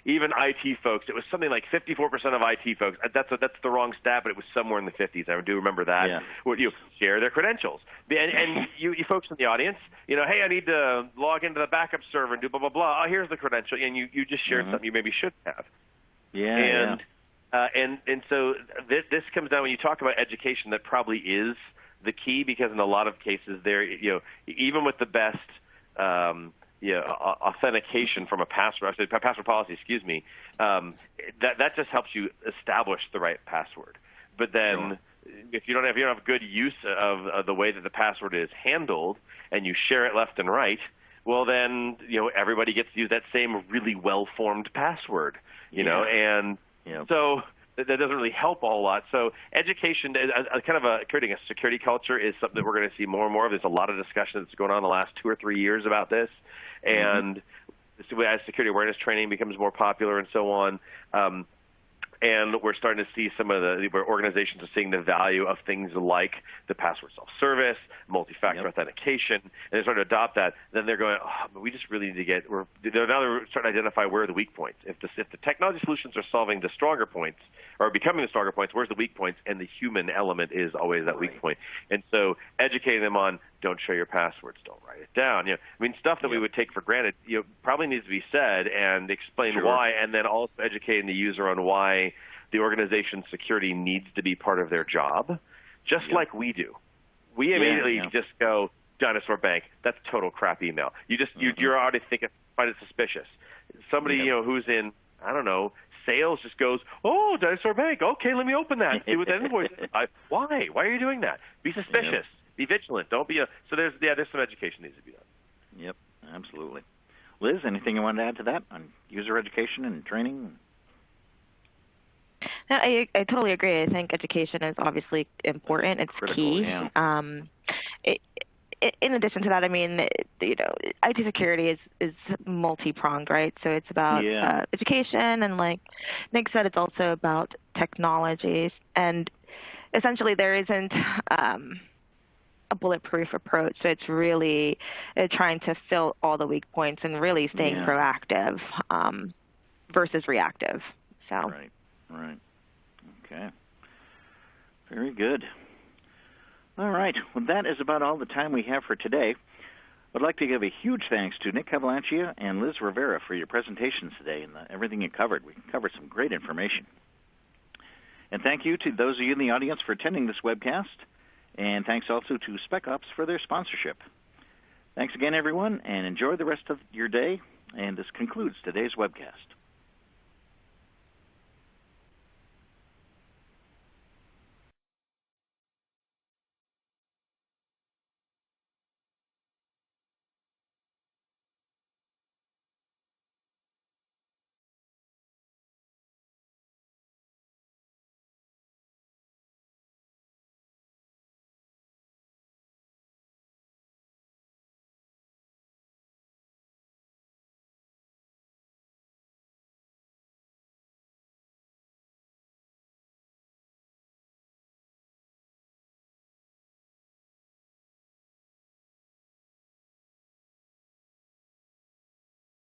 even IT folks, it was something like 54% of IT folks. That's the wrong stat, but it was somewhere in the 50s. I do remember that. Yeah. Would share their credentials. And you folks in the audience, hey, I need to log into the backup server and do blah, blah, blah. Oh, here's the credential. And you just shared something you maybe shouldn't have. Yeah. And so this comes down, when you talk about education, that probably is the key, because in a lot of cases there, even with the best authentication from a password policy, that just helps you establish the right password. But then if you don't have good use of the way that the password is handled, and you share it left and right, well then everybody gets to use that same really well-formed password, and so that doesn't really help a whole lot. So education, creating a security culture, is something that we're going to see more and more of. There's a lot of discussion that's going on the last 2 or 3 years about this. And as security awareness training becomes more popular and so on, and we're starting to see some of the organizations are seeing the value of things like the password self-service, multi-factor authentication, and they're starting to adopt that. Then they're going, we just really need to they're starting to identify where are the weak points. If the technology solutions are solving the stronger points, or becoming the stronger points, where's the weak points? And the human element is always that weak point. And so educating them on, don't share your passwords, don't write it down. Stuff that we would take for granted, probably needs to be said, and explain why, and then also educating the user on why the organization's security needs to be part of their job, just like we do. We immediately just go, Dinosaur Bank, that's total crap email. You're already find it suspicious. Somebody who's in, I don't know, sales just goes, oh, Dinosaur Bank, okay, let me open that. See what that invoice is. Why? Why are you doing that? Be suspicious. Be vigilant. Don't be so there's some education needs to be done. Yep, absolutely. Liz, anything you want to add to that on user education and training? No, I totally agree. I think education is obviously important. It's critical, key. Yeah. In addition to that, IT security is multi-pronged, right? So it's about education, and like Nick said, it's also about technologies. And essentially, there isn't a bulletproof approach. So it's really trying to fill all the weak points and really staying proactive versus reactive. So. Right. Okay. Very good. All right. Well, that is about all the time we have for today. I'd like to give a huge thanks to Nick CAVALANCIA and Liz Rivera for your presentations today and everything you covered. We covered some great information. And thank you to those of you in the audience for attending this webcast. And thanks also to Specops for their sponsorship. Thanks again, everyone, and enjoy the rest of your day. And this concludes today's webcast.